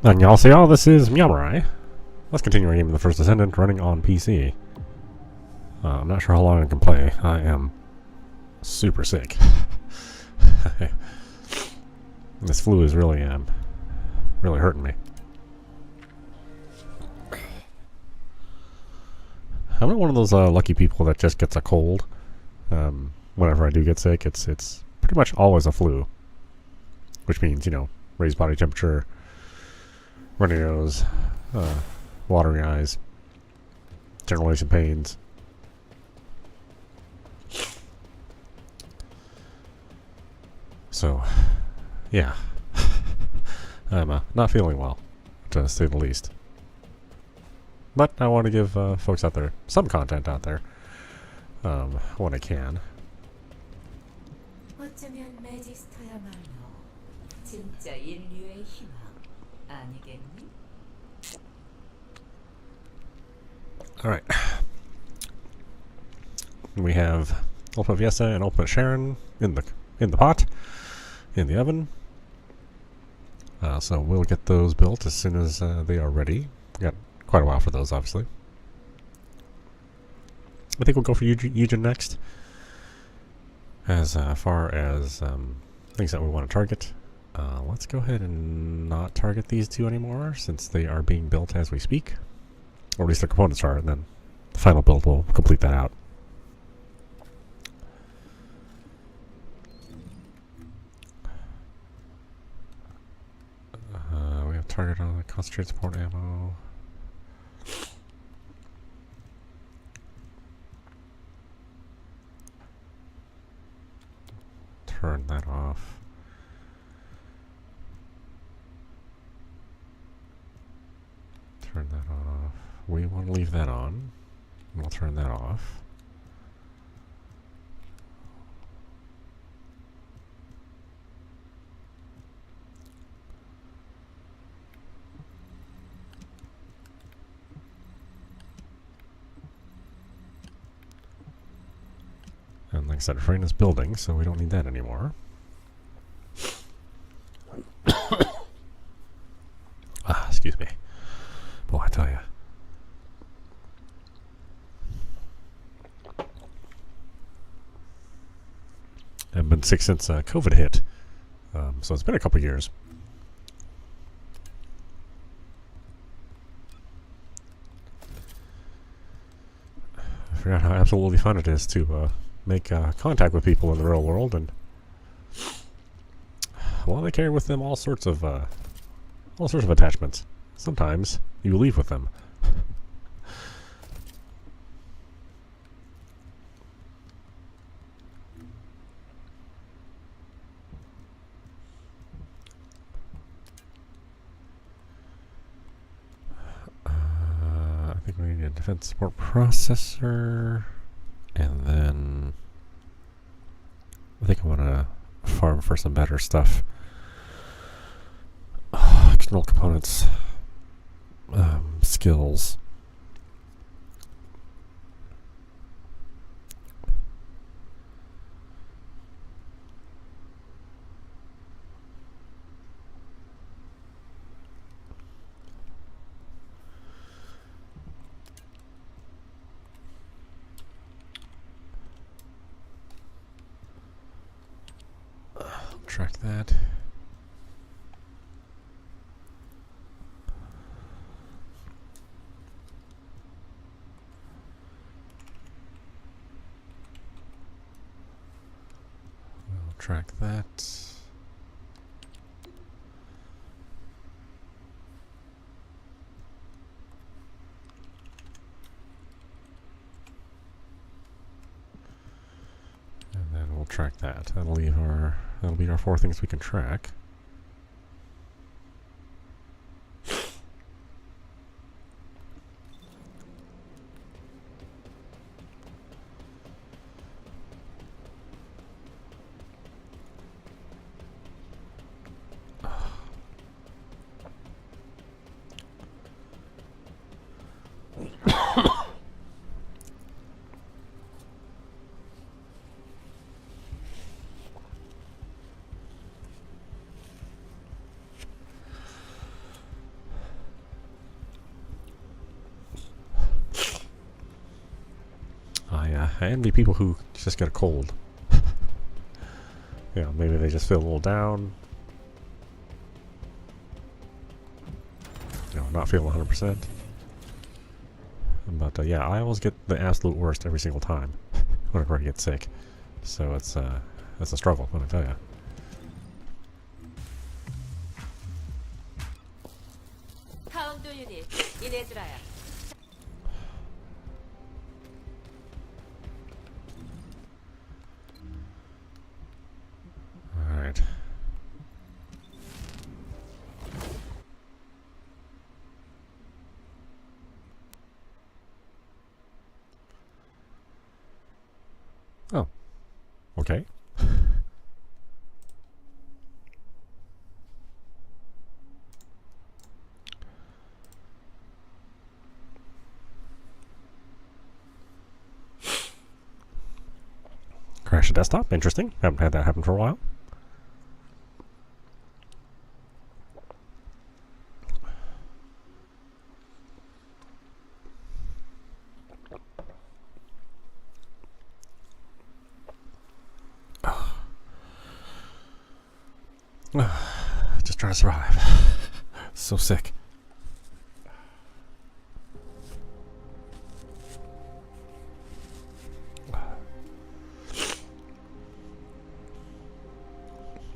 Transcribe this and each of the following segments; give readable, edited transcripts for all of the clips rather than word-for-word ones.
Annyeonghaseyo, this is meowmurai. Let's continue our game of the First Descendant running on PC. I'm not sure how long I can play. I am super sick. This flu is really hurting me. I'm not one of those lucky people that just gets a cold. Whenever I do get sick, it's pretty much always a flu. Which means, raised body temperature, runny nose, watery eyes, general aches and pains. So, yeah. I'm not feeling well, to say the least. But I want to give folks out there some content out there when I can. Alright. We have Ultimate Viesa and Ultimate Sharon in the pot, in the oven. So we'll get those built as soon as they are ready. We got quite a while for those, obviously. I think we'll go for Eugen next. As far as things that we want to target, let's go ahead and not target these two anymore, since they are being built as we speak. Or at least the components are, and then the final build will complete that out. We have target on the concentrated support ammo. Turn that off. Turn that off. We want to leave that on. We'll turn that off. And like I said, Frayne is building, so we don't need that anymore. Excuse me. Boy, I tell you. I've been sick since COVID hit, so it's been a couple years. I forgot how absolutely fun it is to make contact with people in the real world, and well, they carry with them all sorts of attachments. Sometimes you leave with them. I think we need a defense support processor, and then I think I want to farm for some better stuff. External components, skills. Track that. We'll track that. And then we'll track that. That'll be our 4 things we can track. I envy people who just get a cold. You know, maybe they just feel a little down. You know, not feeling 100%. But yeah, I always get the absolute worst every single time whenever I get sick. So it's a struggle, let me tell you. Alright. Oh. Okay. Crash the desktop. Interesting. Haven't had that happen for a while. Just trying to survive. So sick.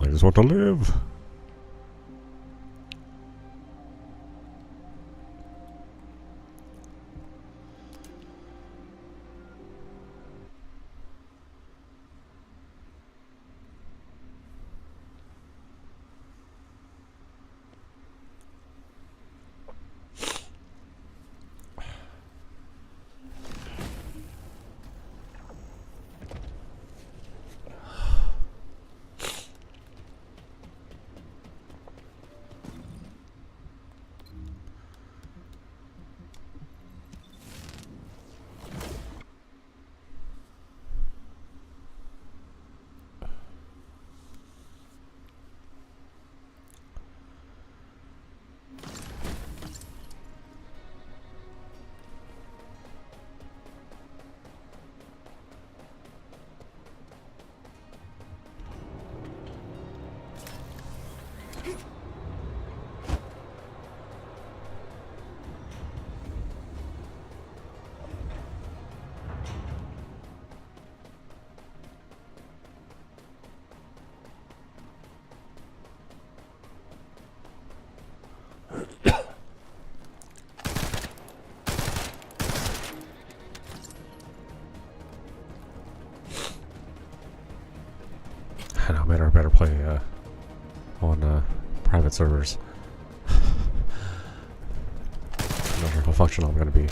I just want to live. I know, I better play on private servers. I'm not sure how functional I'm going to be.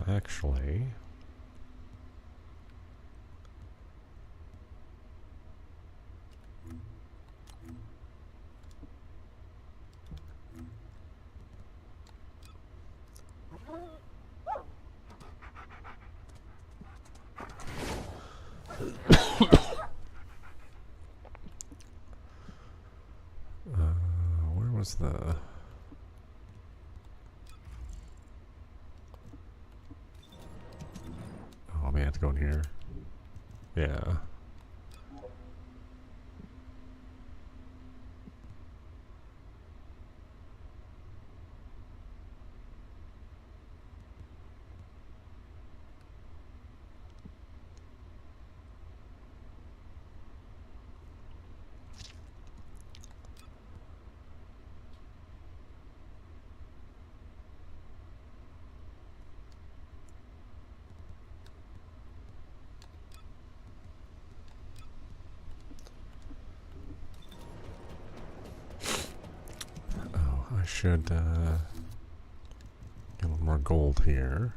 Actually, where was the... Oh, I may have to go in here. Yeah. I should get a little more gold here.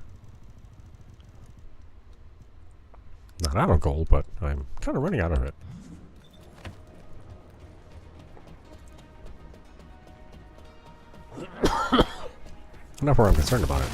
Not out of gold, but I'm kind of running out of it. enough where I'm concerned about it.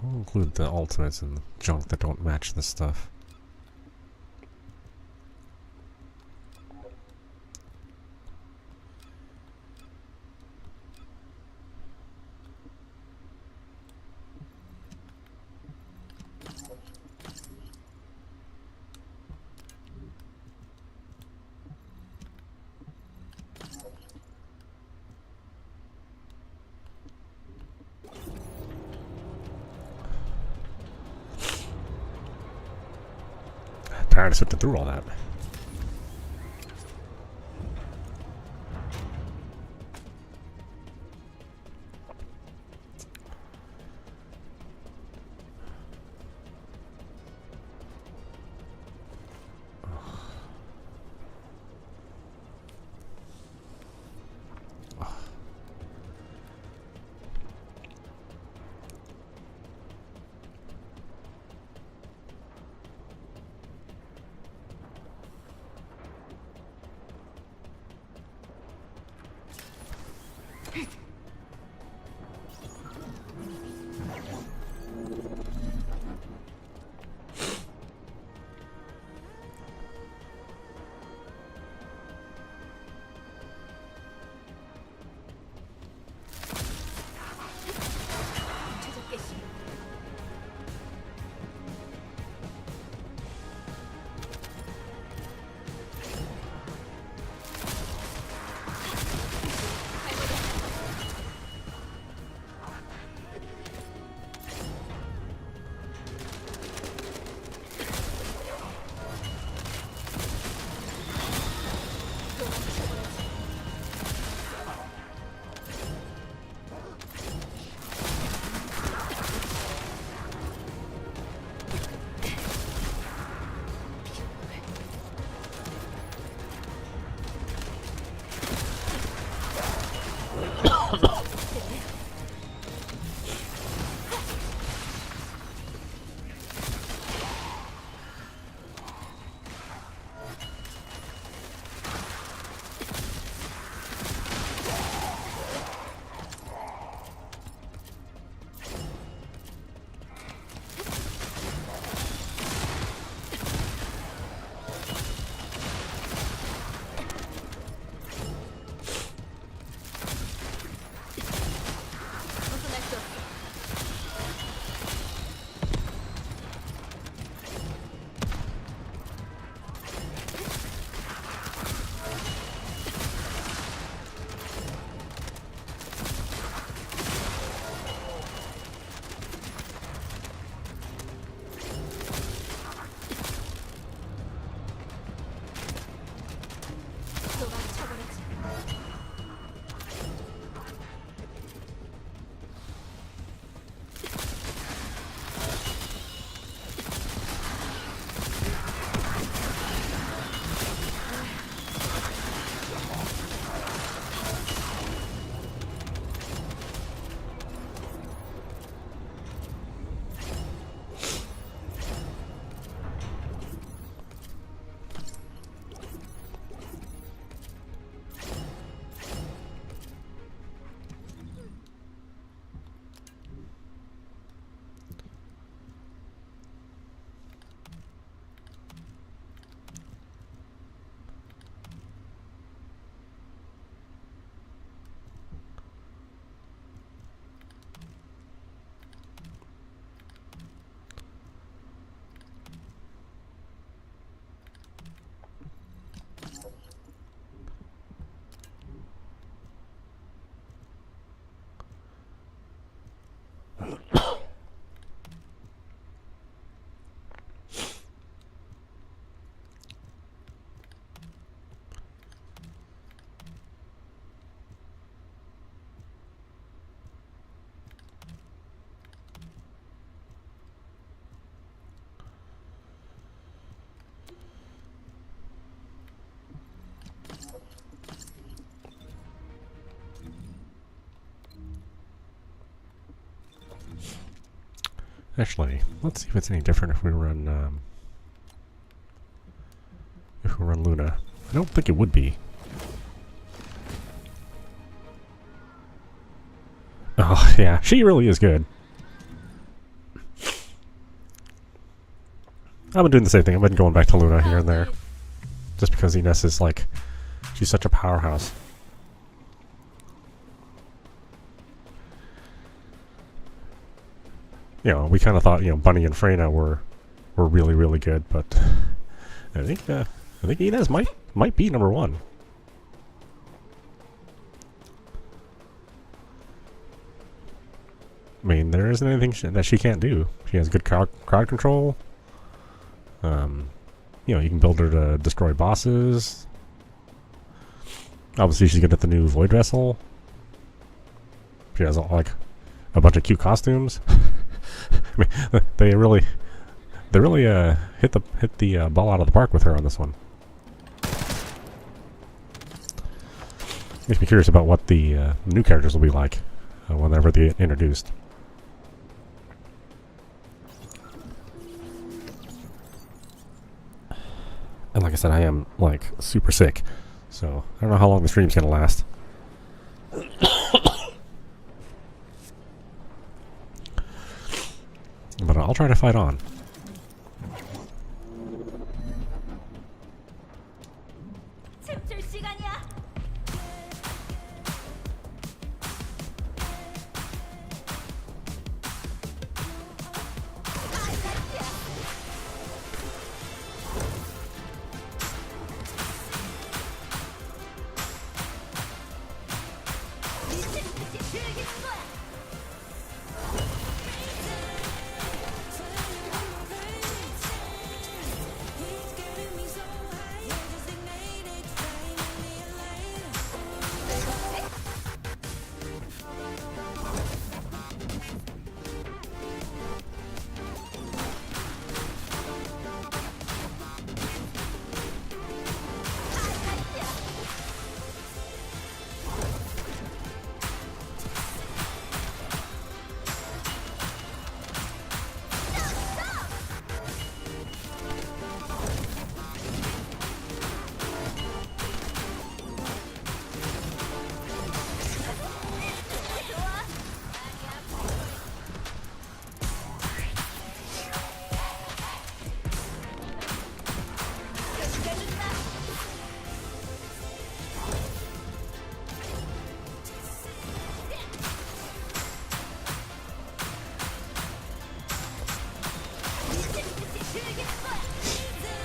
We'll include the ultimates and junk that don't match this stuff. Tired of sifting through all that. Actually, let's see if it's any different if we run Luna. I don't think it would be. Oh yeah, she really is good. I've been doing the same thing. I've been going back to Luna here and there, just because Ines is like, she's such a powerhouse. You know, we kind of thought, you know, Bunny and Freyna were really, really good, but I think Ines might be number one. I mean, there isn't anything that she can't do. She has good crowd control. You know, you can build her to destroy bosses. Obviously, she's good at the new Void Vessel. She has like a bunch of cute costumes. I mean, they really hit the ball out of the park with her on this one. Makes me curious about what the new characters will be like whenever they get introduced. And like I said, I am like super sick, so I don't know how long the stream's gonna last. But I'll try to fight on.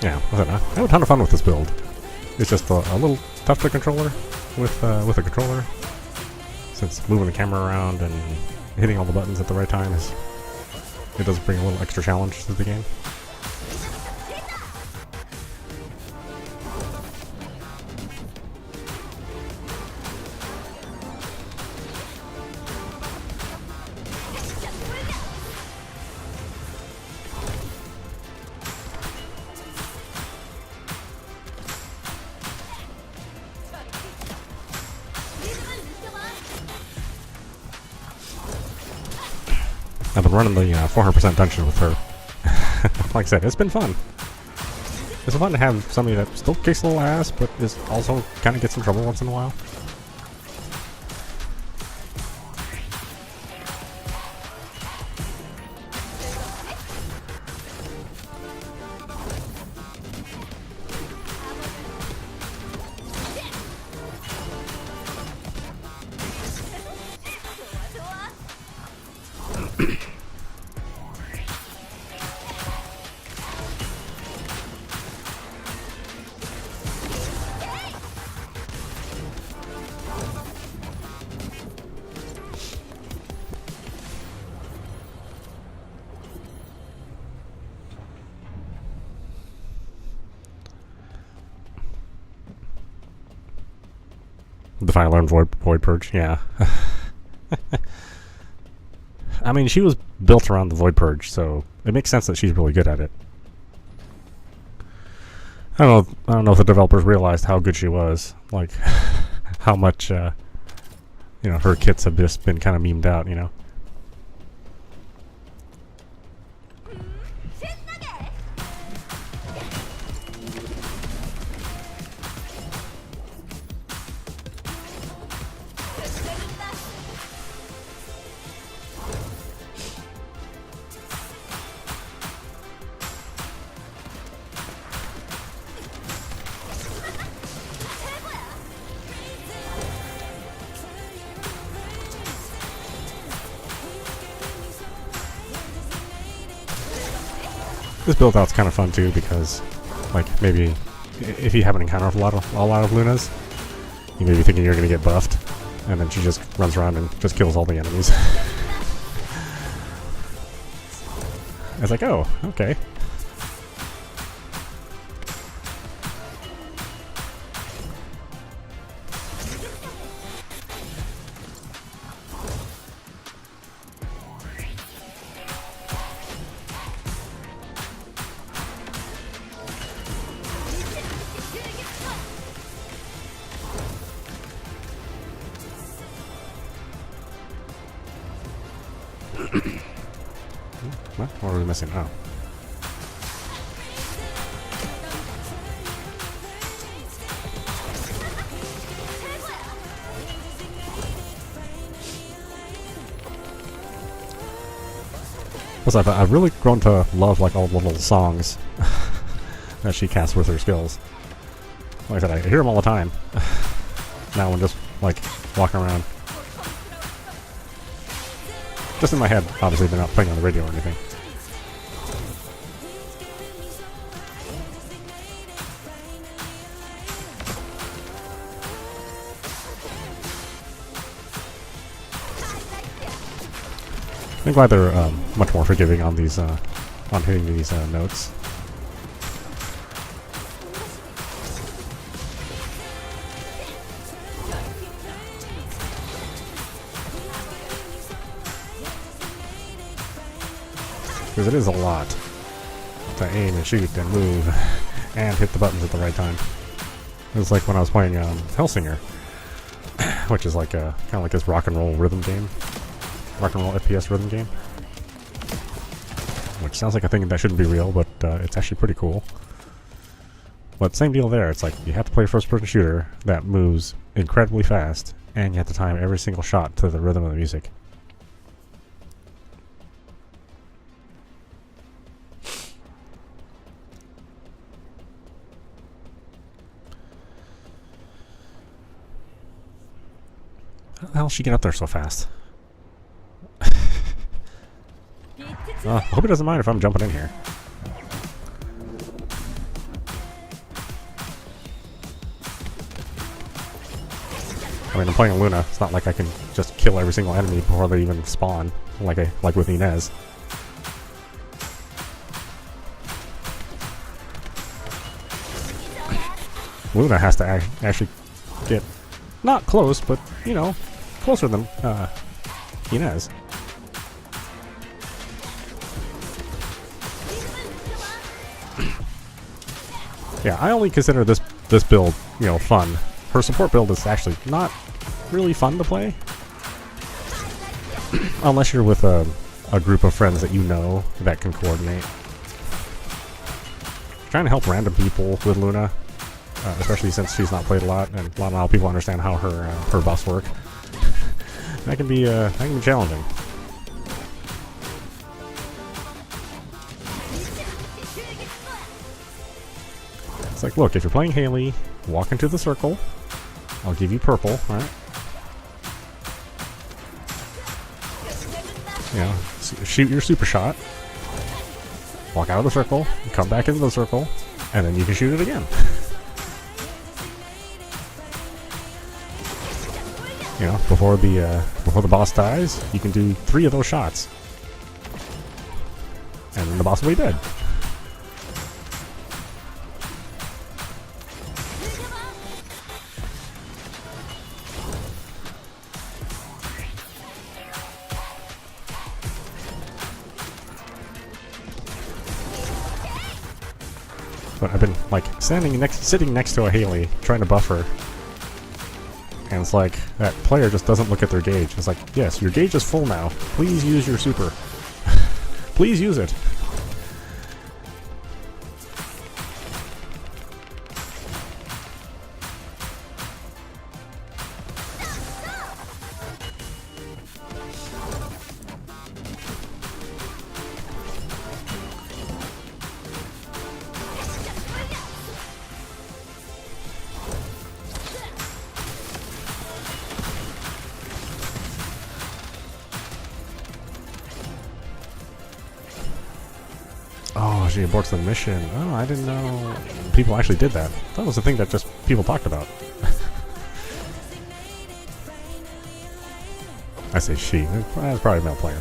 Yeah, I have a ton of fun with this build. It's just a little tough to controller with a controller, since moving the camera around and hitting all the buttons at the right time it does bring a little extra challenge to the game. I've been running the 400% dungeon with her. Like I said, it's been fun. It's fun to have somebody that still kicks a little ass, but is also kind of gets in trouble once in a while. The final learned Void Purge, yeah. I mean, she was built around the Void Purge, so it makes sense that she's really good at it. I don't know if the developers realized how good she was, like how much, you know, her kits have just been kind of memed out, you know. This build out's kind of fun too because, like, maybe if you haven't encountered a lot of Lunas, you may be thinking you're gonna get buffed, and then she just runs around and just kills all the enemies. It's like, oh, okay. What are we missing? Oh. Plus, I've really grown to love like all the little songs that she casts with her skills. Like I said, I hear them all the time. Now I'm just like walking around. Just in my head, obviously they're not playing on the radio or anything. I'm glad they're much more forgiving on these, on hitting these notes. Because it is a lot to aim and shoot and move and hit the buttons at the right time. It was like when I was playing Hellsinger, which is like kind of like this rock and roll rhythm game. Rock and roll FPS rhythm game. Which sounds like a thing that shouldn't be real, but it's actually pretty cool. But same deal there. It's like you have to play a first-person shooter that moves incredibly fast, and you have to time every single shot to the rhythm of the music. How the hell did she get up there so fast? I hope he doesn't mind if I'm jumping in here. I mean, I'm playing Luna. It's not like I can just kill every single enemy before they even spawn, like with Inez. Luna has to actually get not close, but you know, closer than Inez. Yeah, I only consider this build, you know, fun. Her support build is actually not really fun to play. Unless you're with a group of friends that you know that can coordinate. Trying to help random people with Luna, especially since she's not played a lot, and not a lot of people understand how her buffs work. That can be challenging. It's like, look, if you're playing Haley, walk into the circle. I'll give you purple, alright? You know, shoot your super shot. Walk out of the circle, come back into the circle, and then you can shoot it again. You know, before the boss dies, you can do 3 of those shots. And then the boss will be dead. But I've been like sitting next to a Haley, trying to buff her, and it's like that player just doesn't look at their gauge. It's like, yes, your gauge is full now. Please use your super. Please use it. Oh, she aborts the mission. Oh, I didn't know people actually did that. That was the thing that just people talked about. I say she. That's probably a male player.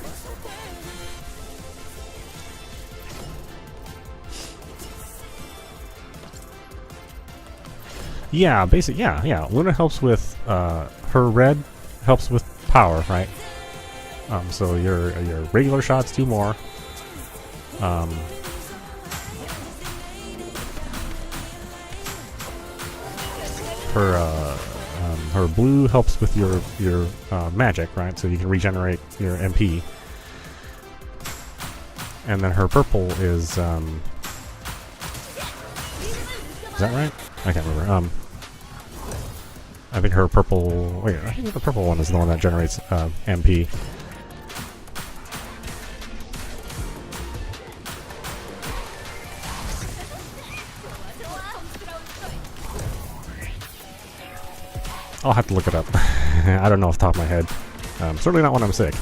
Yeah, basically, yeah. Luna helps with her red helps with power, right? So your regular shots do more. Her blue helps with your magic, right? So you can regenerate your MP. And then her purple is that right? I can't remember. I think her purple. Wait, I think the purple one is the one that generates MP. I'll have to look it up. I don't know off the top of my head. Certainly not when I'm sick.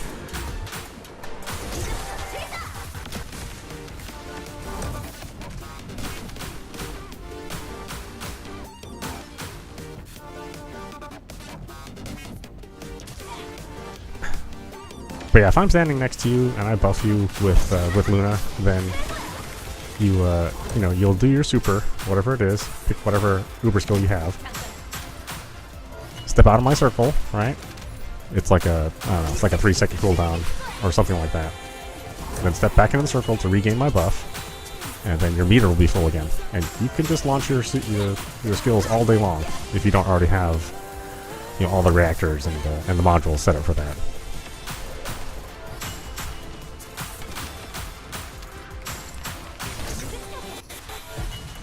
But yeah, if I'm standing next to you and I buff you with Luna, then you'll do your super, whatever it is, pick whatever uber skill you have. Step out of my circle, right? It's like a, I don't know, it's like a 3-second cooldown or something like that. And then step back into the circle to regain my buff, and then your meter will be full again. And you can just launch your skills all day long if you don't already have, all the reactors and the modules set up for that.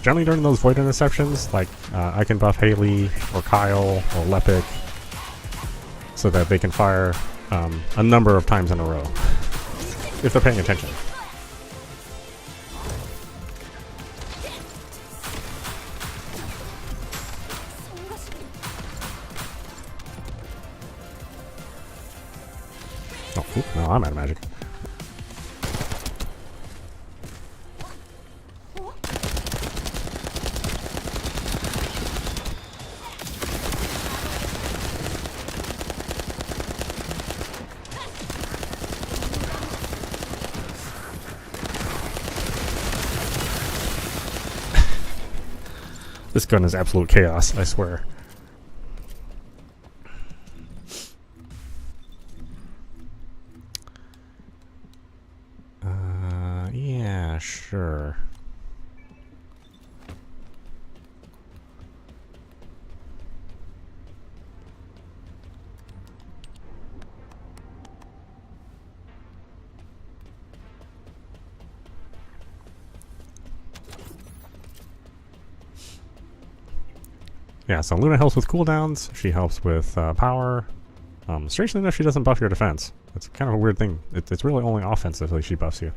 Generally during those void interceptions, like I can buff Haley or Kyle or Lepic so that they can fire a number of times in a row if they're paying attention. Oh, no, I'm out of magic. This gun is absolute chaos, I swear. Yeah, sure. Yeah, so Luna helps with cooldowns, she helps with power. Strangely enough, she doesn't buff your defense. It's kind of a weird thing. It's really only offensively she buffs you.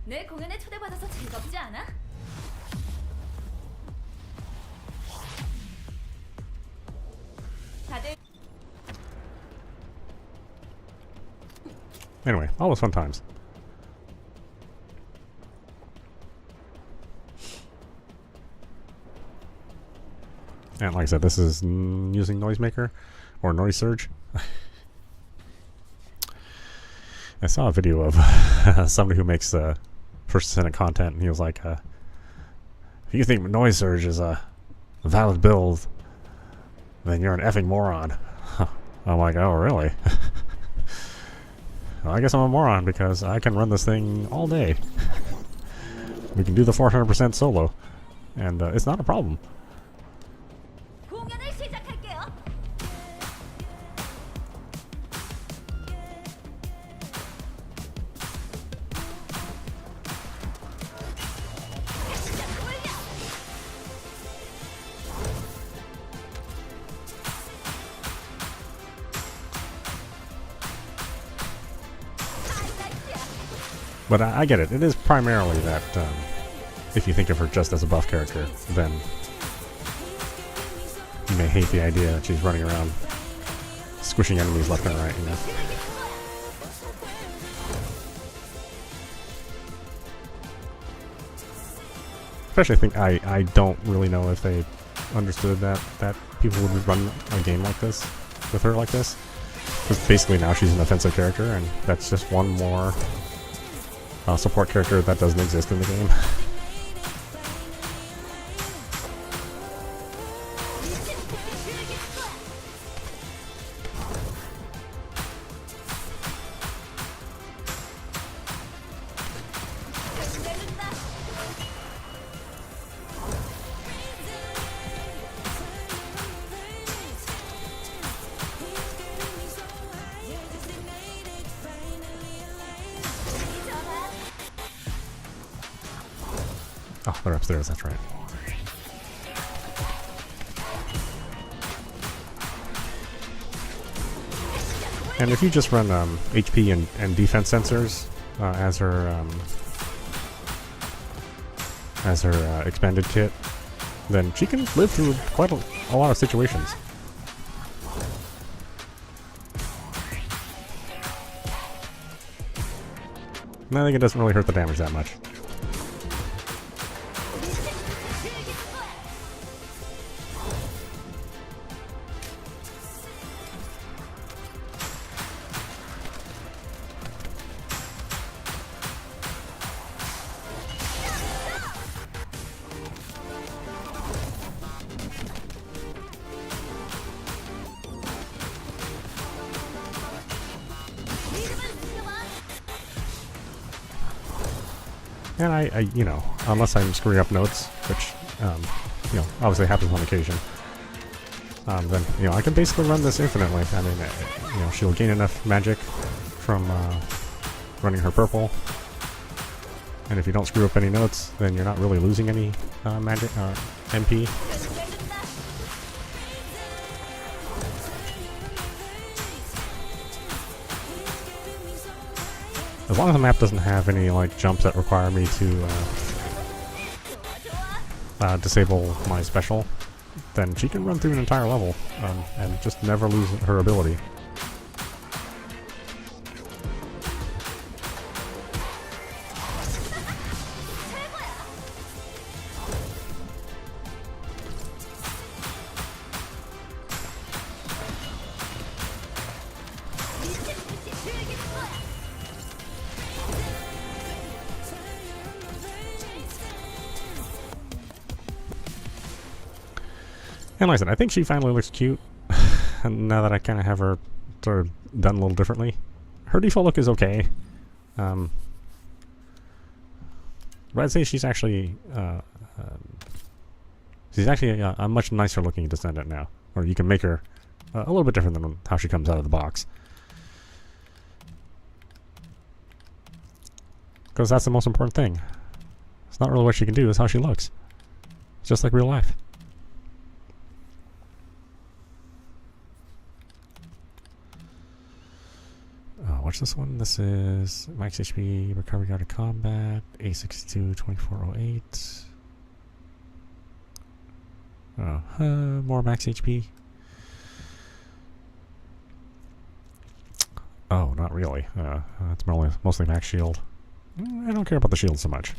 내 공연에 초대받아서 즐겁지 않아? 다들 Anyway, always fun times. And like I said, this is using Noisemaker or Noise Surge. I saw a video of somebody who makes First Descendant content, and he was like, if you think Noise Surge is a valid build, then you're an effing moron. I'm like, oh, really? Well, I guess I'm a moron because I can run this thing all day. We can do the 400% solo, and it's not a problem. 공연을 시작할게요. But I get it. It is primarily that if you think of her just as a buff character, then you may hate the idea that she's running around squishing enemies left and right, you know. Especially, I think I don't really know if they understood that people would run a game like this with her like this. Because basically now she's an offensive character, and that's just one more support character that doesn't exist in the game. Oh, they're upstairs, that's right. And if you just run HP and defense sensors as her expanded kit, then she can live through quite a lot of situations. And I think it doesn't really hurt the damage that much. And I, you know, unless I'm screwing up notes, which, you know, obviously happens on occasion, then, you know, I can basically run this infinitely. I mean, you know, she'll gain enough magic from running her purple, and if you don't screw up any notes, then you're not really losing any magic MP. As long as the map doesn't have any like jumps that require me to disable my special, then she can run through an entire level and just never lose her ability. And like I said, I think she finally looks cute. Now that I kind of have her sort of done a little differently. Her default look is okay. But I'd say she's actually a much nicer looking Descendant now. Or you can make her a little bit different than how she comes out of the box. Because that's the most important thing. It's not really what she can do, it's how she looks. It's just like real life. What's this one? This is max HP, recovery out of combat, A62, 2408. More max HP. Oh, not really. It's mostly max shield. I don't care about the shield so much.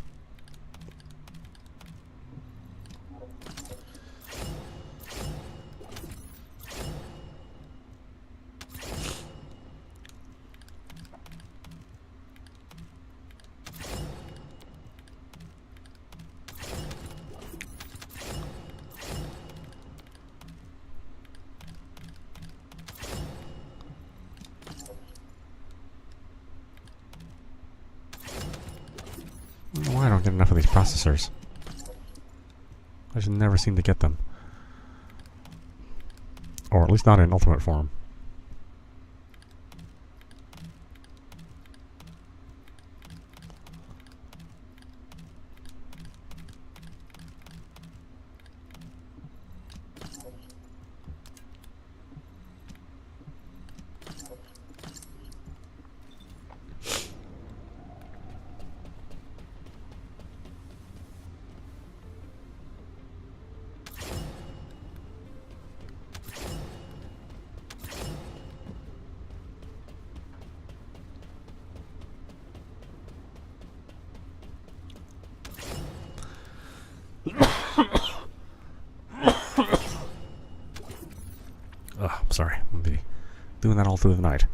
Why I don't get enough of these processors? I just never seem to get them. Or at least not in ultimate form. Doing that all through the night.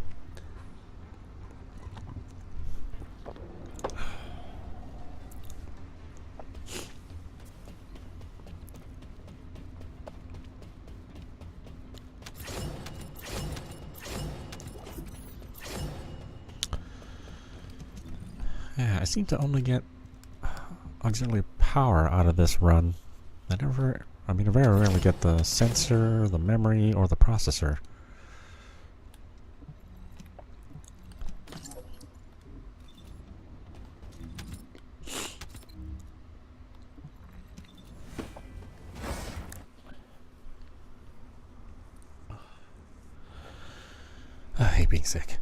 Yeah, I seem to only get auxiliary power out of this run. I very rarely get the sensor, the memory, or the processor. I hate being sick.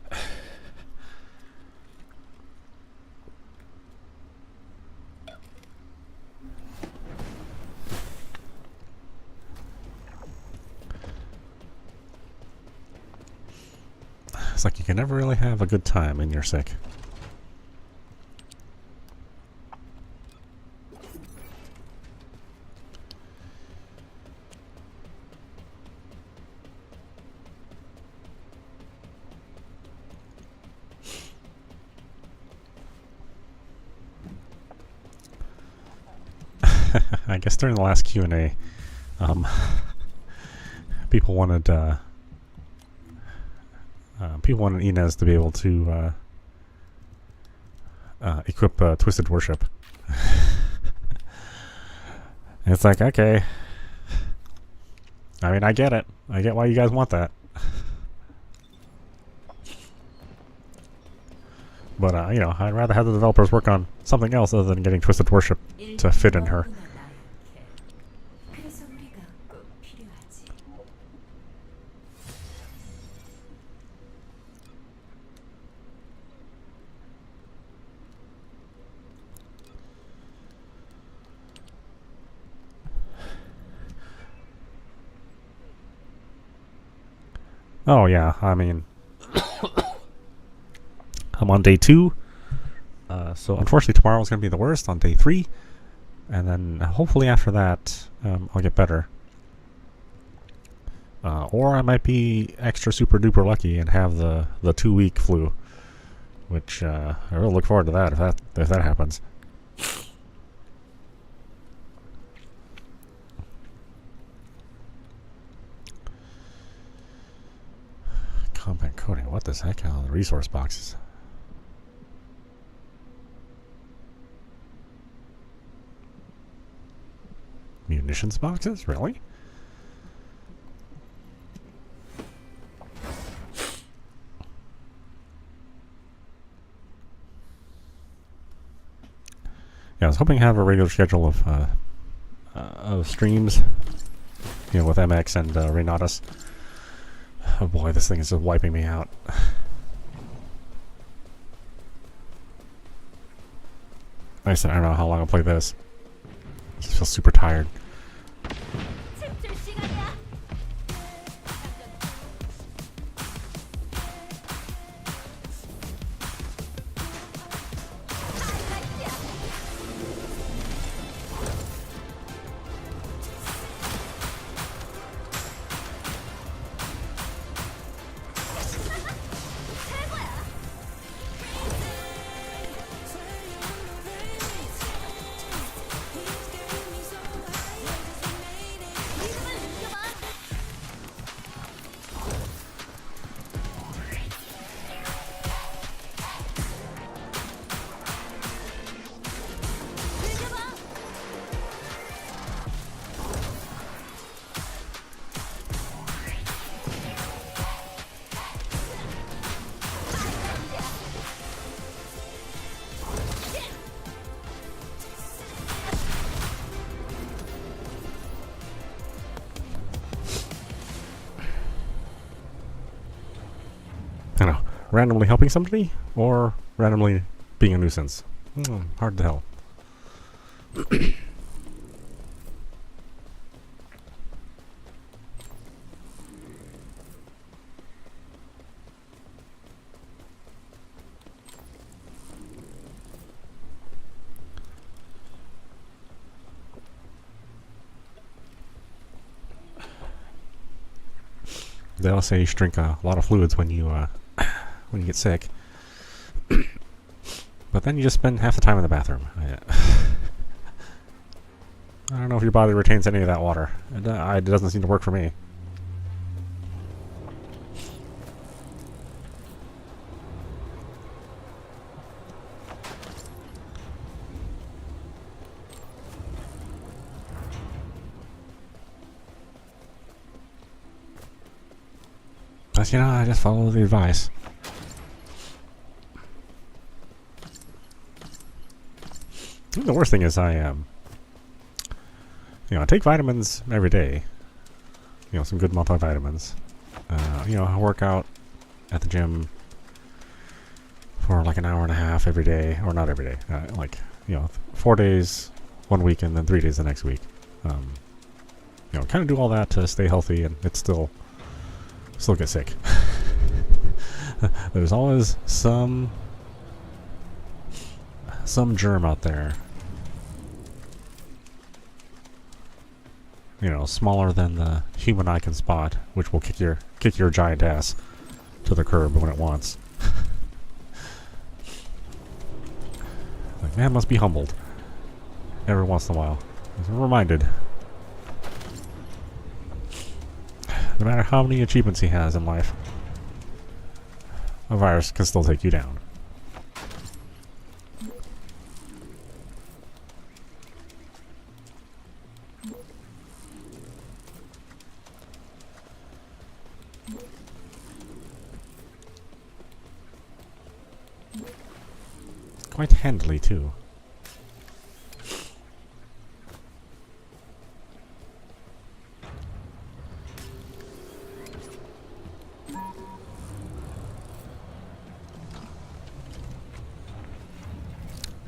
It's like you can never really have a good time when you're sick. I guess during the last Q&A, people wanted Inez to be able to equip Twisted Worship. And it's like, okay. I mean, I get it. I get why you guys want that. But, I'd rather have the developers work on something else other than getting Twisted Worship to fit in her. Oh, yeah, I mean, I'm on day 2, so unfortunately tomorrow's going to be the worst on day 3, and then hopefully after that I'll get better. Or I might be extra super duper lucky and have the 2-week flu, which I really look forward to that if that happens. Combat coding, what the heck are the resource boxes? Munitions boxes? Really? Yeah, I was hoping to have a regular schedule of streams, with MX and Renatus. Oh boy, this thing is just wiping me out. Like I said, I don't know how long I'll play this. I just feel super tired. I don't know, randomly helping somebody or randomly being a nuisance. Hard to tell. They all say you should drink a lot of fluids when you get sick. But then you just spend half the time in the bathroom. I don't know if your body retains any of that water. It doesn't seem to work for me. But you know, I just follow the advice. The worst thing is I take vitamins every day. You know, some good multivitamins. I work out at the gym for like an hour and a half every day, or not every day. 4 days 1 week and then 3 days the next week. Kind of do all that to stay healthy, and it's still get sick. There's always some germ out there. Smaller than the human eye can spot, which will kick your giant ass to the curb when it wants. Like, man must be humbled every once in a while. I'm reminded. No matter how many achievements he has in life, a virus can still take you down. Quite handily, too.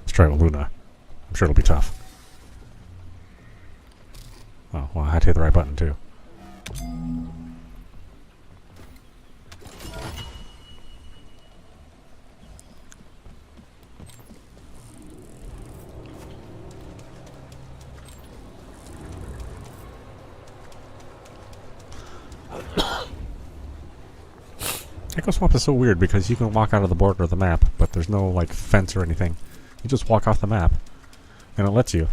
Let's try with Luna. I'm sure it'll be tough. Oh, well, I had to hit the right button, too. Echo Swamp is so weird because you can walk out of the border of the map, but there's no, like, fence or anything. You just walk off the map, and it lets you.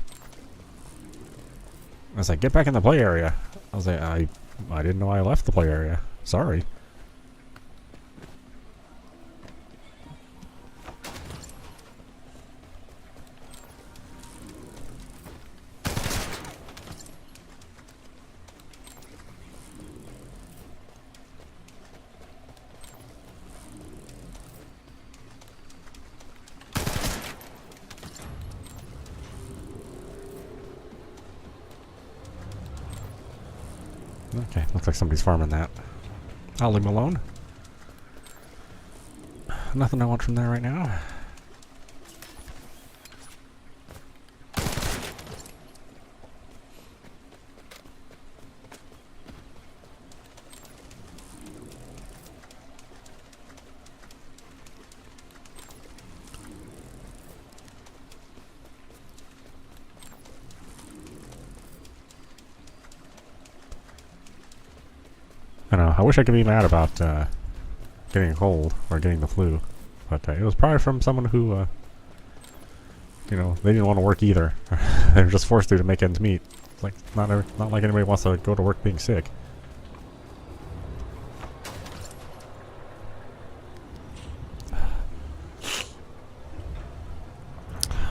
I was like, get back in the play area. I was like, I didn't know I left the play area. Sorry. Okay, looks like somebody's farming that. I'll leave him alone. Nothing I want from there right now. I know. I wish I could be mad about getting a cold or getting the flu, but it was probably from someone who, they didn't want to work either. They were just forced to make ends meet. It's like not like anybody wants to go to work being sick.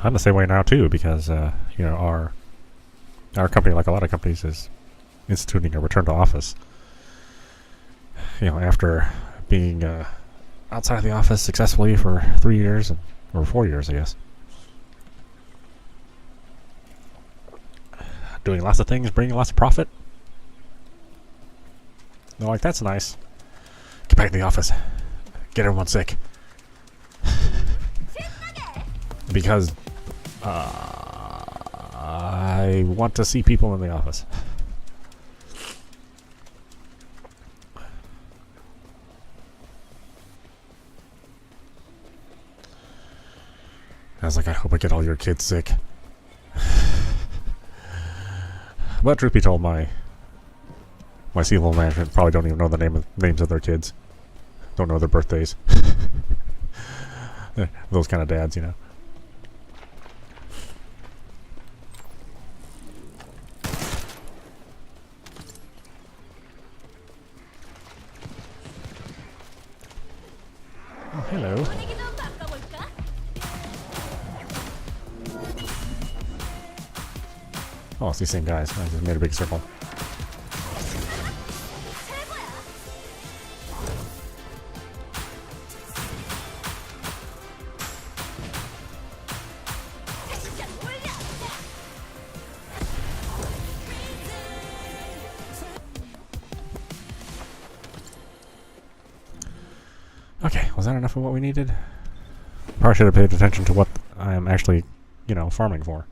I'm the same way now too, because our company, like a lot of companies, is instituting a return to office. After being outside of the office successfully for 3 years, or 4 years, I guess. Doing lots of things, bringing lots of profit. They're like, that's nice. Get back in the office. Get everyone sick. Because I want to see people in the office. I was like, I hope I get all your kids sick. But truth be told, my my sea-level management probably don't even know the names of their kids. Don't know their birthdays. Those kind of dads, you know. Oh, hello. 분위기 좀 바꿔볼까? Oh, it's these same guys. I just made a big circle. 최고야. 액션 올려. Okay, was that enough of what we needed? Probably should have paid attention to what I am actually, you know, farming for.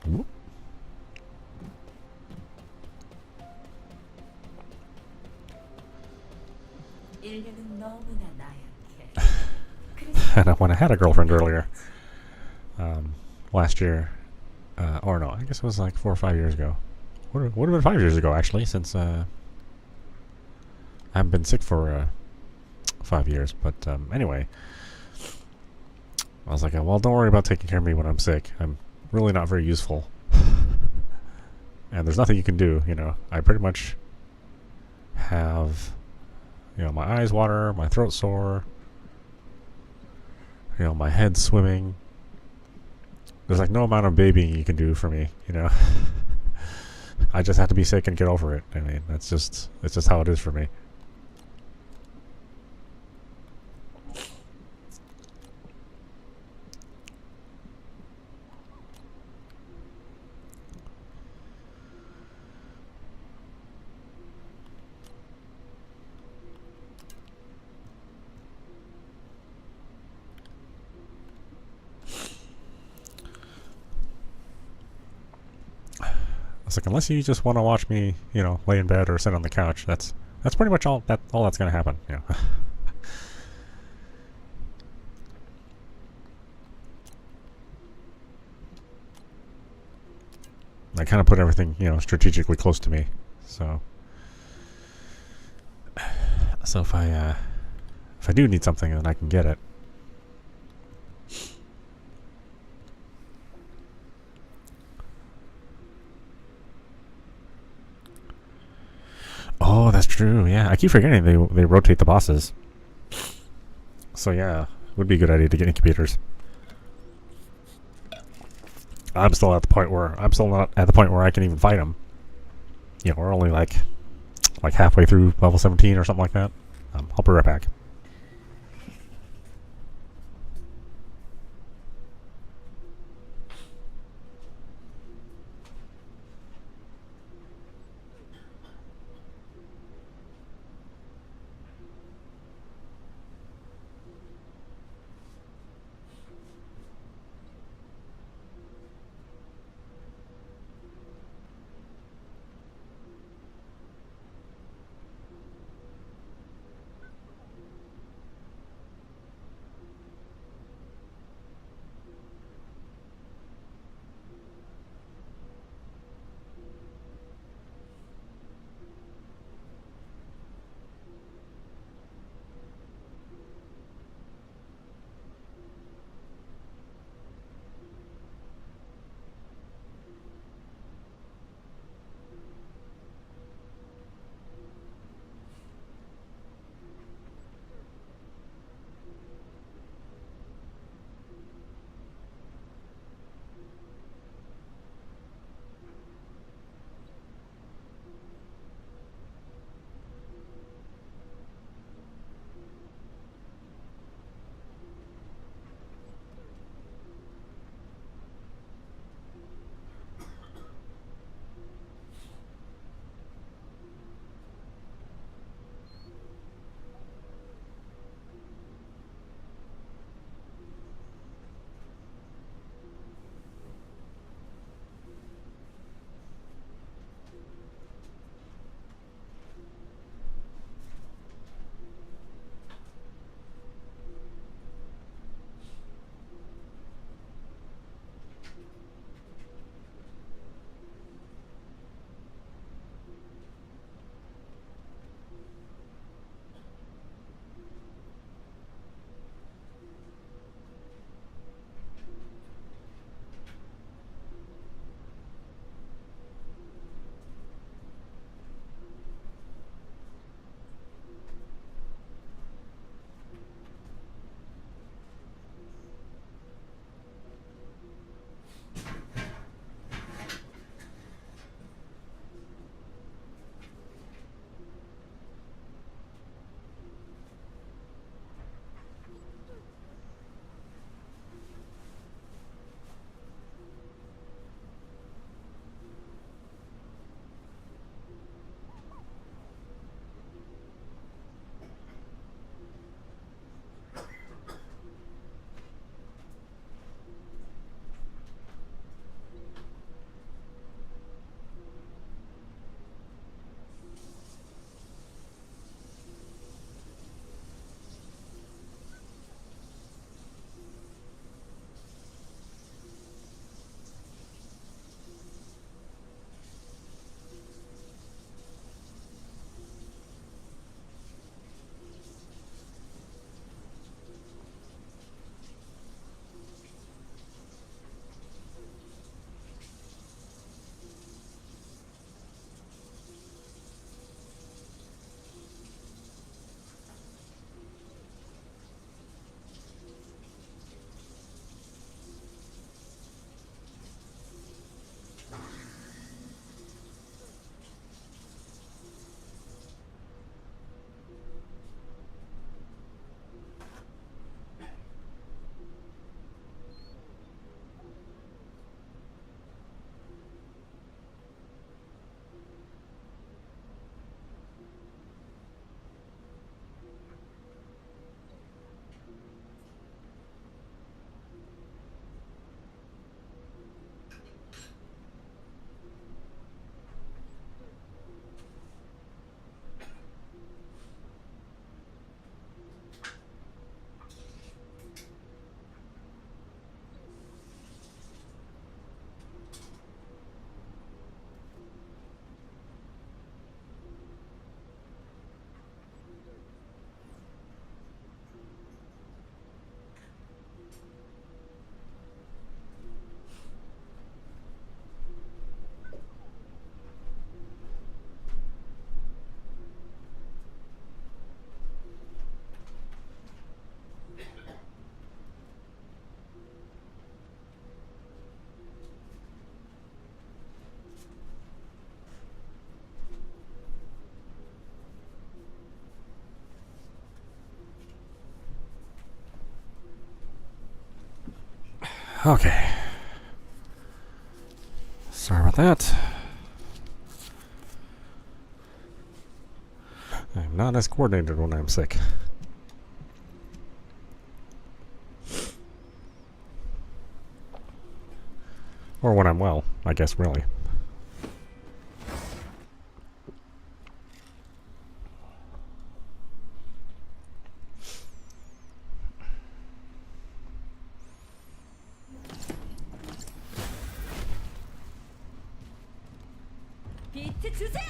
Whoop. 인류는 너무나 나약해. And when I had a girlfriend earlier, last year, or no, I guess it was like 4 or 5 years ago. Would have been 5 years ago actually, since I haven't been sick for 5 years. But anyway, I was like, well, don't worry about taking care of me when I'm sick. I'm really not very useful, and there's nothing you can do. You know, I pretty much have, you know, my eyes water, my throat sore, you know, my head swimming. There's like no amount of babying you can do for me, you know. I just have to be sick and get over it. I mean, it's just how it is for me. It's like, unless you just want to watch me, you know, lay in bed or sit on the couch, that's pretty much all that's going to happen, you know. I kind of put everything, you know, strategically close to me, so if I do need something, then I can get it. Oh, that's true. Yeah, I keep forgetting they rotate the bosses. So yeah, would be a good idea to get incubators. I'm still not at the point where I can even fight them. You know, we're only like halfway through level 17 or something like that. I'll be right back. Okay. Sorry about that. I'm not as coordinated when I'm sick. Or when I'm well, I guess, really. 비트 주세요.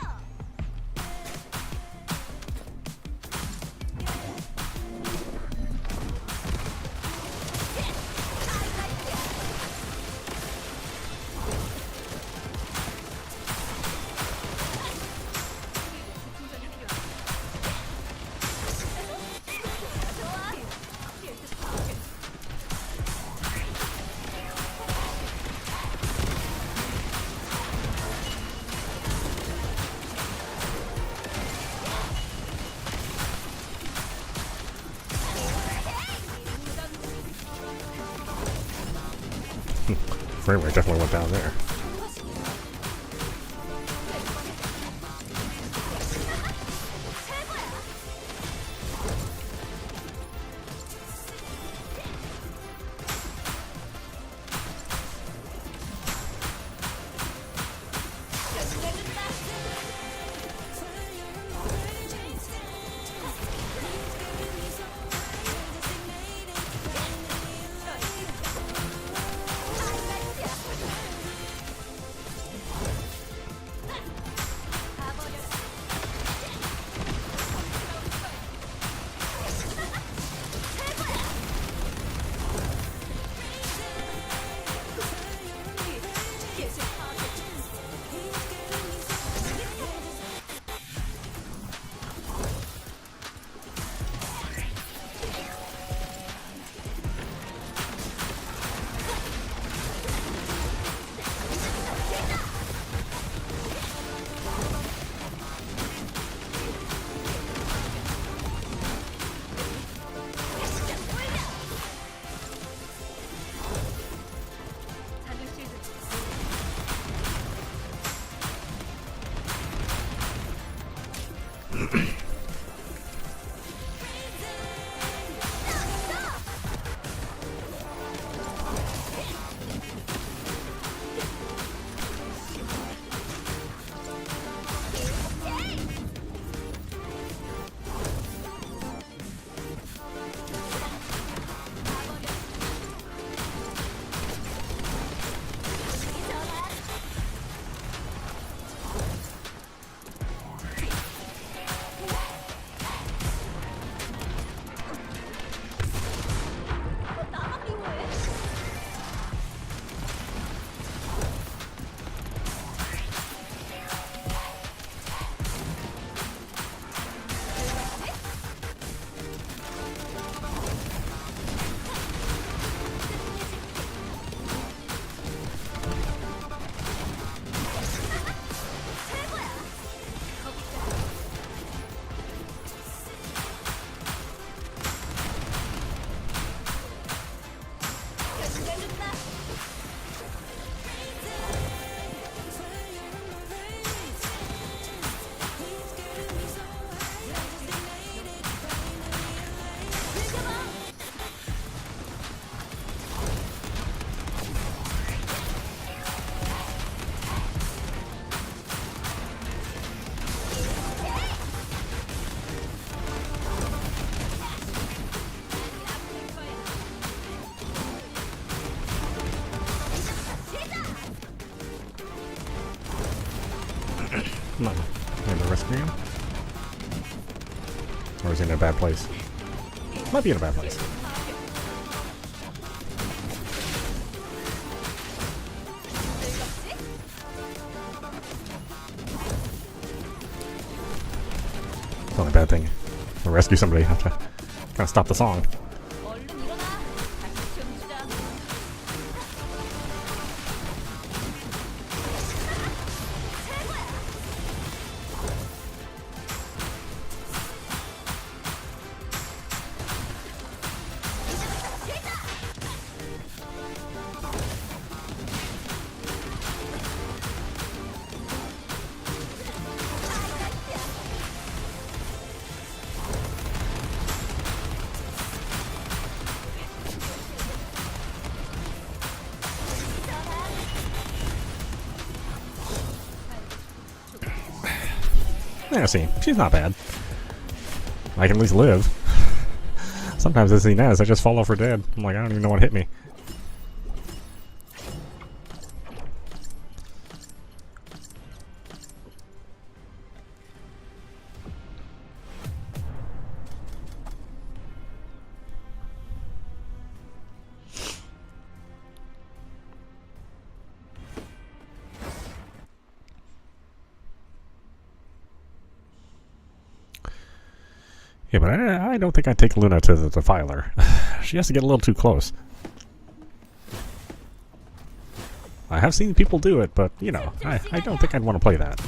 Frame rate definitely went down there. Come on. Can I rescue him? Or is he in a bad place? Might be in a bad place. It's the only bad thing. To rescue somebody, you have to kind of stop the song. 얼른 일어나. 다시 시험 주자. 최고야. Yeah, see, she's not bad. I can at least live. Sometimes I see Naz, I just fall over dead. I'm like, I don't even know what hit me. Yeah, but I don't think I'd take Luna to the defiler. She has to get a little too close. I have seen people do it, but, you know, I don't think I'd want to play that.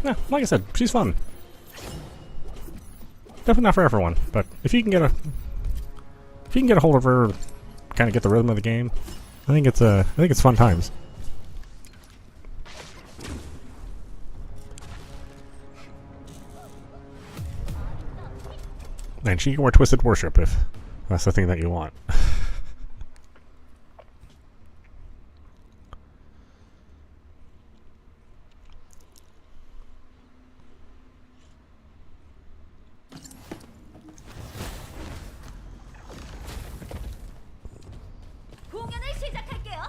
Yeah, like I said, she's fun. Definitely not for everyone, but if you can get a hold of her, kind of get the rhythm of the game, I think it's fun times. And she can wear Twisted Worship if that's the thing that you want. 공연을 시작할게요.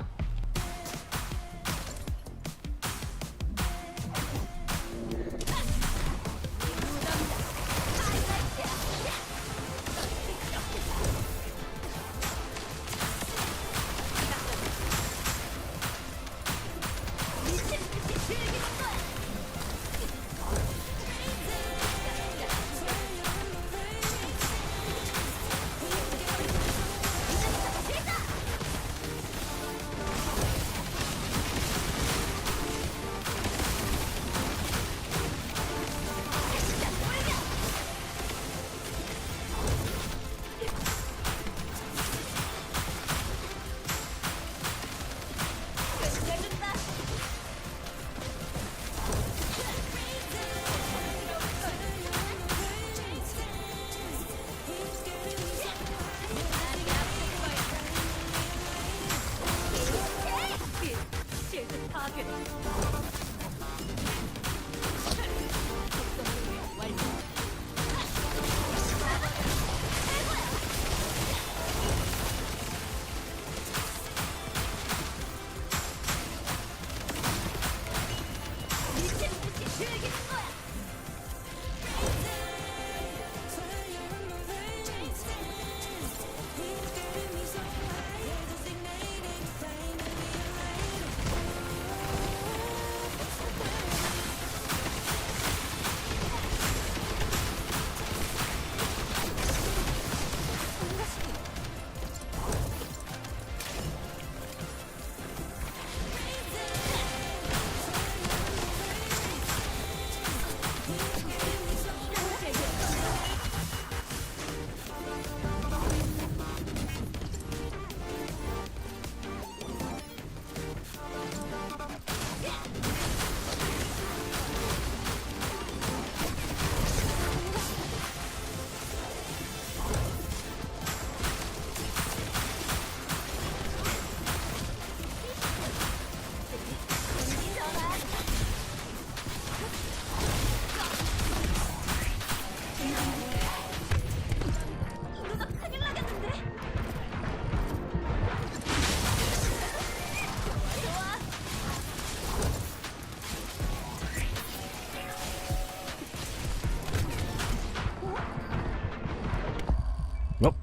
Nope.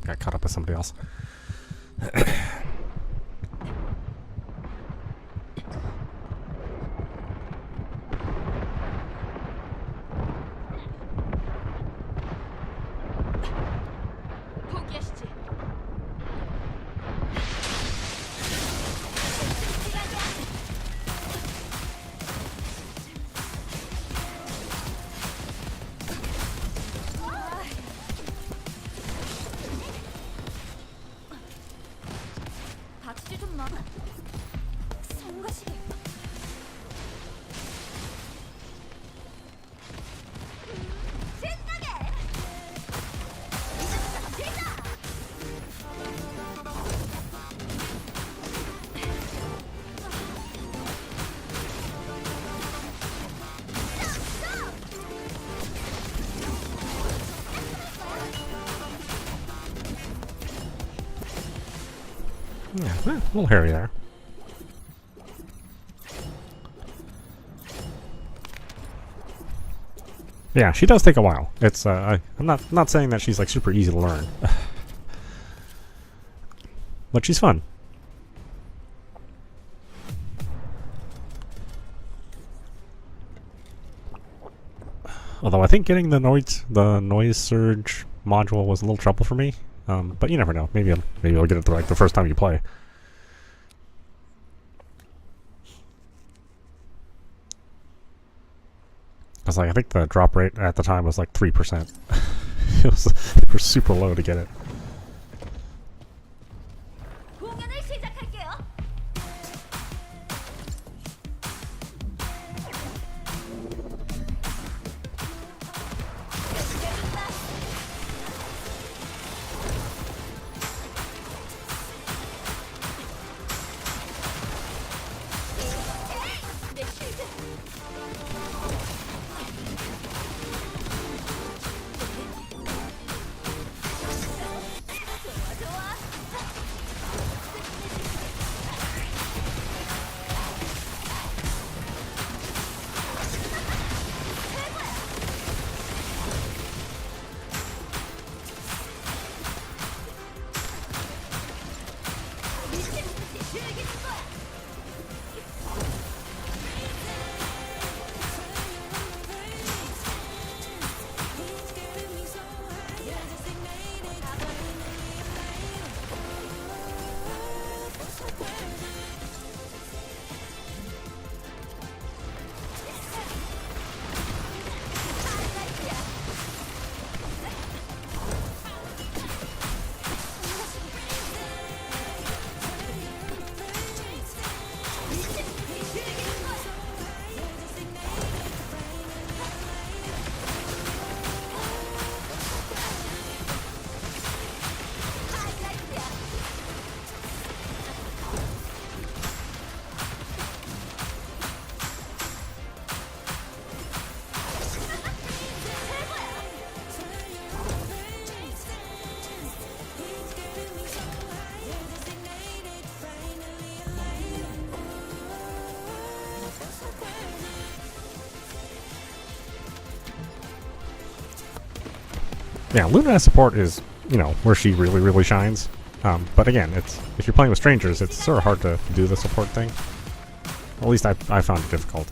Got caught up with somebody else. 포기하시지. 다치지 좀 마. 성가시게. 신나게. Yeah, a little hairy there. Yeah, she does take a while. It's I'm not saying that she's like super easy to learn, but she's fun. Although I think getting the noise surge module was a little trouble for me. But you never know. Maybe I'll get it like the first time you play. Because like I think the drop rate at the time was like 3%. It was super low to get it. 공연을 시작할게요. 내 쉴드. Yeah, Luna as support is, you know, where she really shines. But again, it's if you're playing with strangers, it's sort of hard to do the support thing. At least I found it difficult.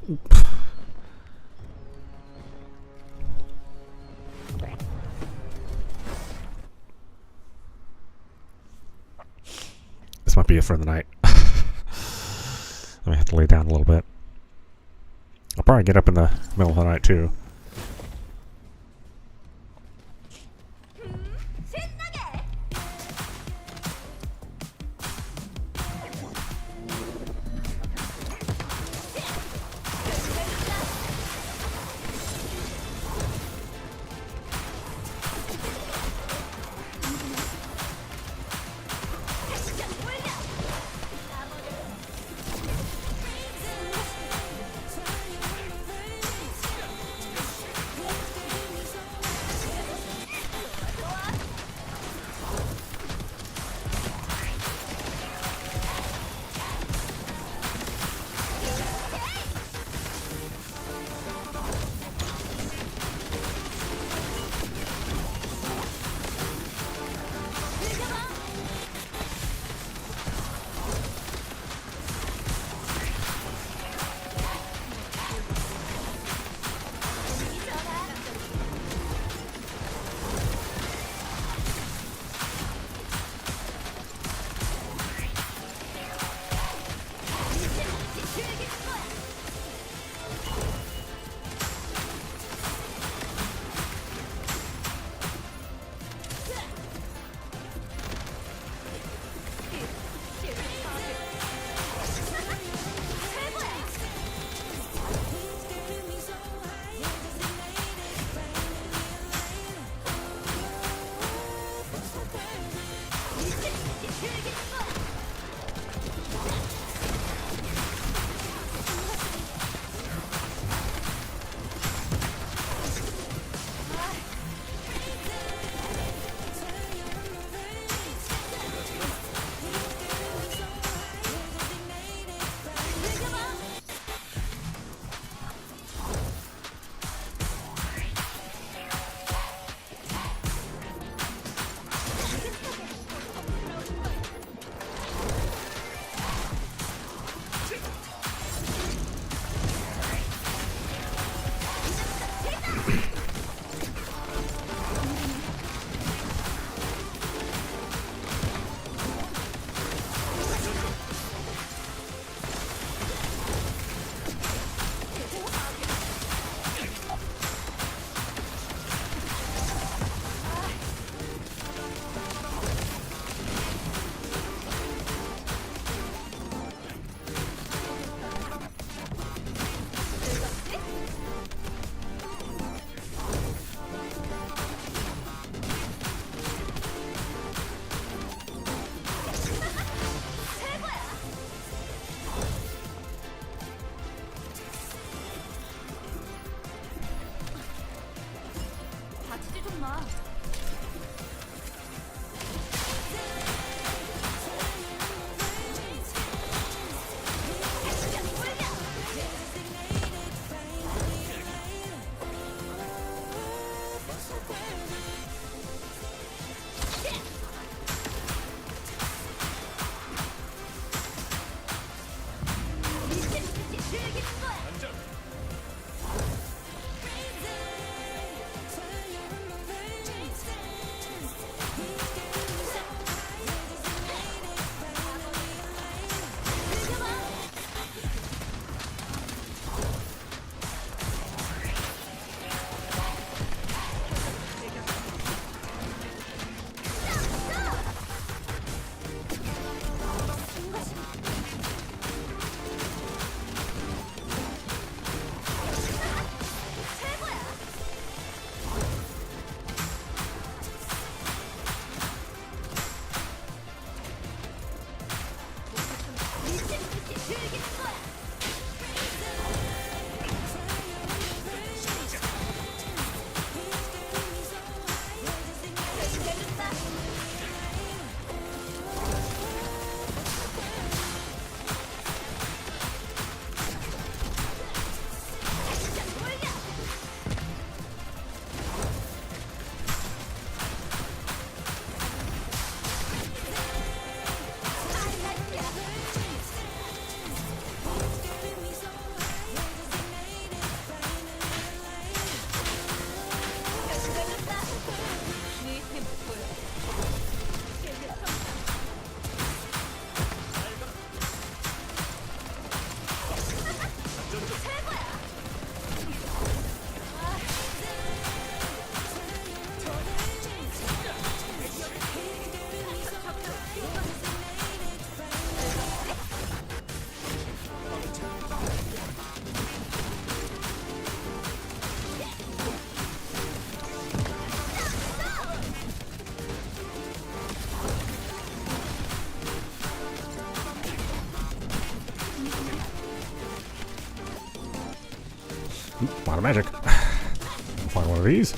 This might be it for the night. I may have to lay down a little bit. I'll probably get up in the middle of the night too. 신나게. A lot of magic. I'll find one of these.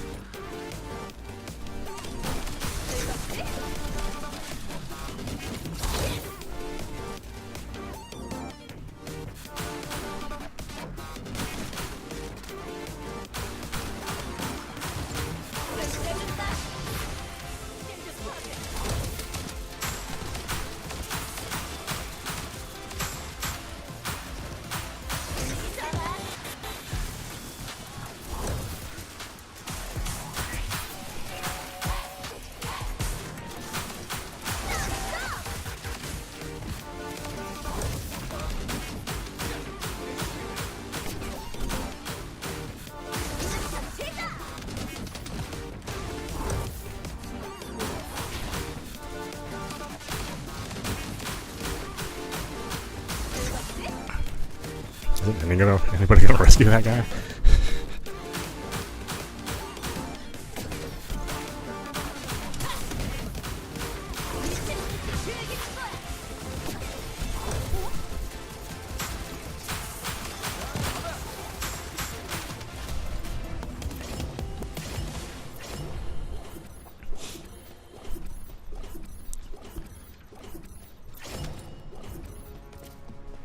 Anybody gonna rescue that guy?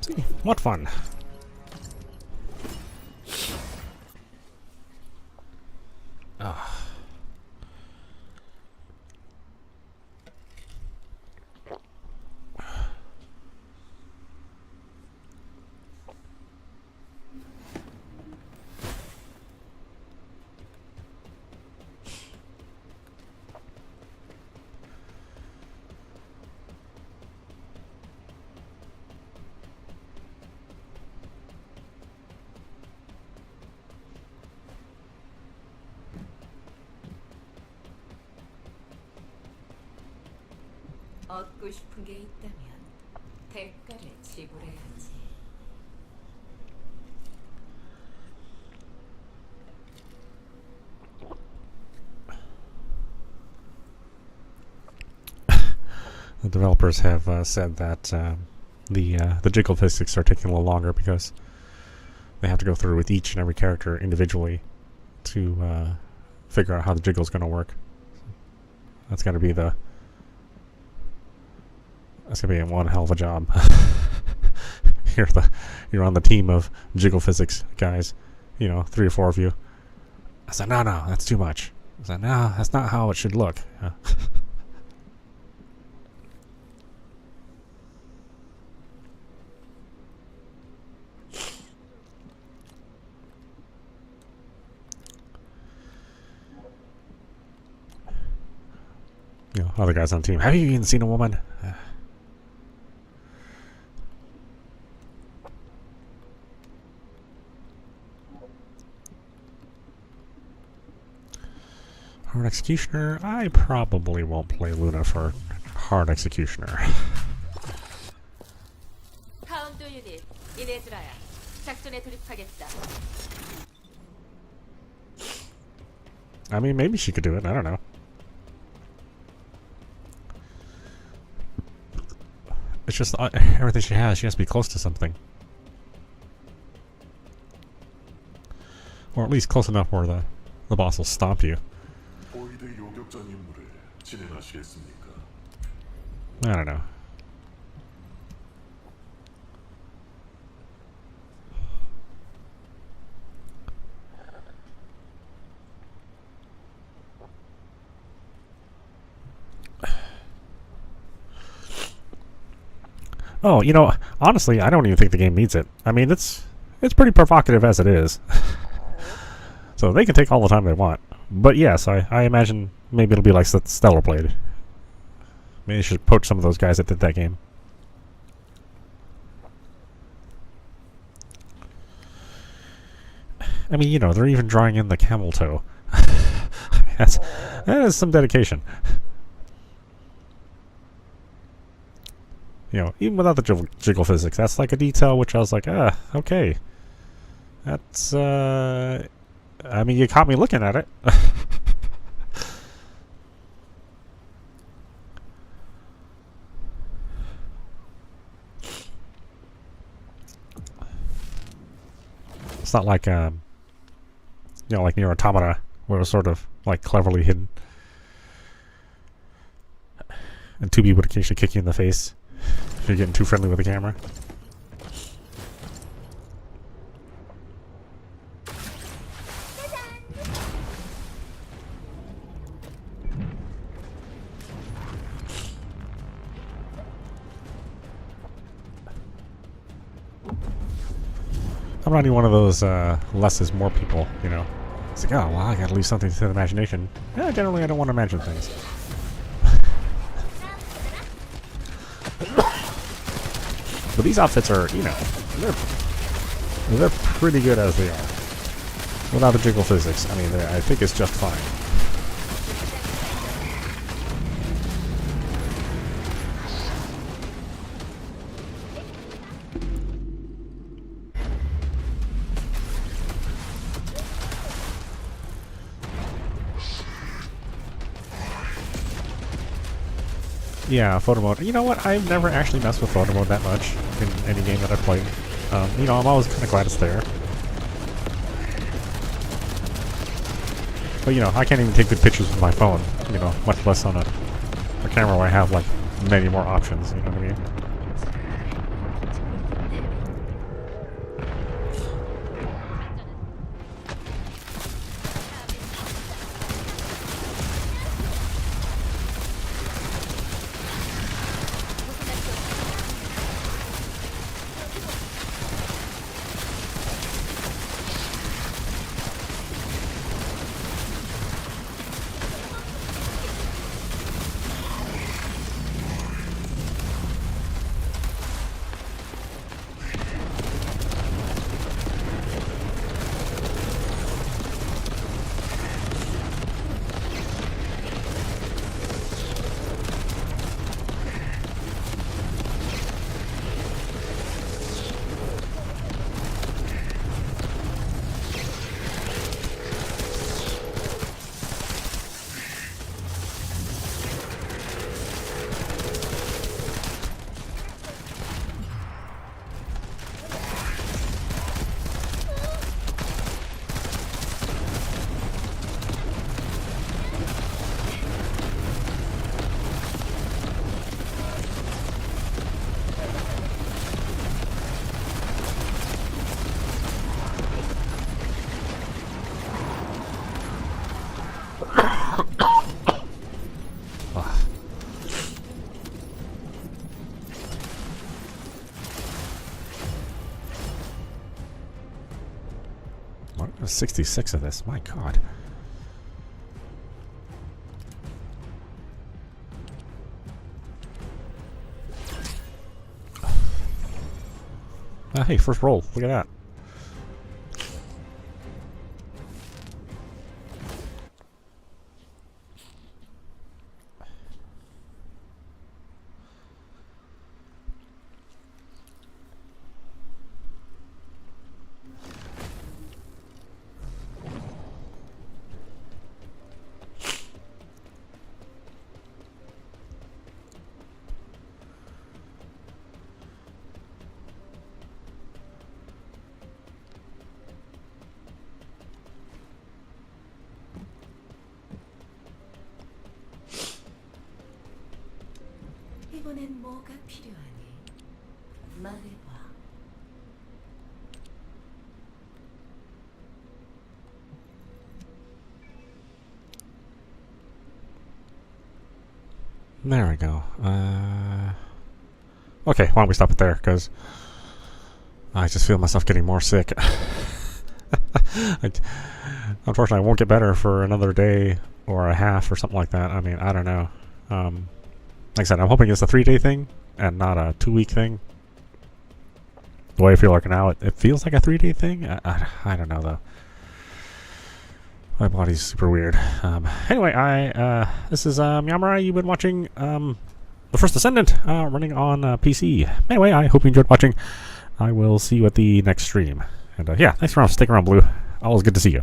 See, what fun! 얻고 싶은 게 있다면 대가를 지불해야지. The developers have said that the jiggle physics are taking a little longer because they have to go through with each and every character individually to figure out how the jiggle is going to work. That's got to be one hell of a job. You're on the team of jiggle physics guys, 3 or 4 of you. I said, no, that's too much. I said, no, that's not how it should look. Other guys on the team. Have you even seen a woman? Hard Executioner? I probably won't play Luna for Hard Executioner. 카운터 유닛 이네즈라야 작전에 돌입하겠다. I mean, maybe she could do it. I don't know. It's just everything she has to be close to something. Or at least close enough where the boss will stomp you. I don't know. Oh, honestly, I don't even think the game needs it. I mean, it's pretty provocative as it is. So they can take all the time they want. But yes, I imagine maybe it'll be like Stellar Blade. Maybe they should poach some of those guys that did that game. I mean, they're even drawing in the camel toe. That is some dedication. Even without the jiggle physics, that's like a detail which I was like, okay. That's, I mean, you caught me looking at it. It's not like, You know, like Near Automata, where it was sort of like cleverly hidden. And 2B would occasionally kick you in the face if you're getting too friendly with the camera. I'm not even one of those less is more people, you know. It's like, oh, well, I gotta leave something to the imagination. Yeah, generally I don't want to imagine things. But these outfits are, you know, they're pretty good as they are. Without the jiggle physics, I mean, I think it's just fine. Yeah, photo mode. You know what? I've never actually messed with photo mode that much in any game that I've played. You know, I'm always kind of glad it's there. But, you know, I can't even take good pictures with my phone, you know, much less on a camera where I have, like, many more options, you know what I mean? What? 66 of this, my god. Hey, first roll, look at that. 이번엔 뭐가 필요하니? 말해봐. There we go. Okay, why don't we stop it there? Because I just feel myself getting more sick. Unfortunately, I won't get better for another day or a half or something like that. I mean, I don't know. Like I said, I'm hoping it's a 3-day thing and not a 2-week thing. The way I feel like now, it feels like a 3-day thing. I don't know, though. My body's super weird. Anyway, this is meowmurai. You've been watching the First Descendant running on PC. Anyway, I hope you enjoyed watching. I will see you at the next stream. And yeah, thanks for sticking around, Blue. Always good to see you.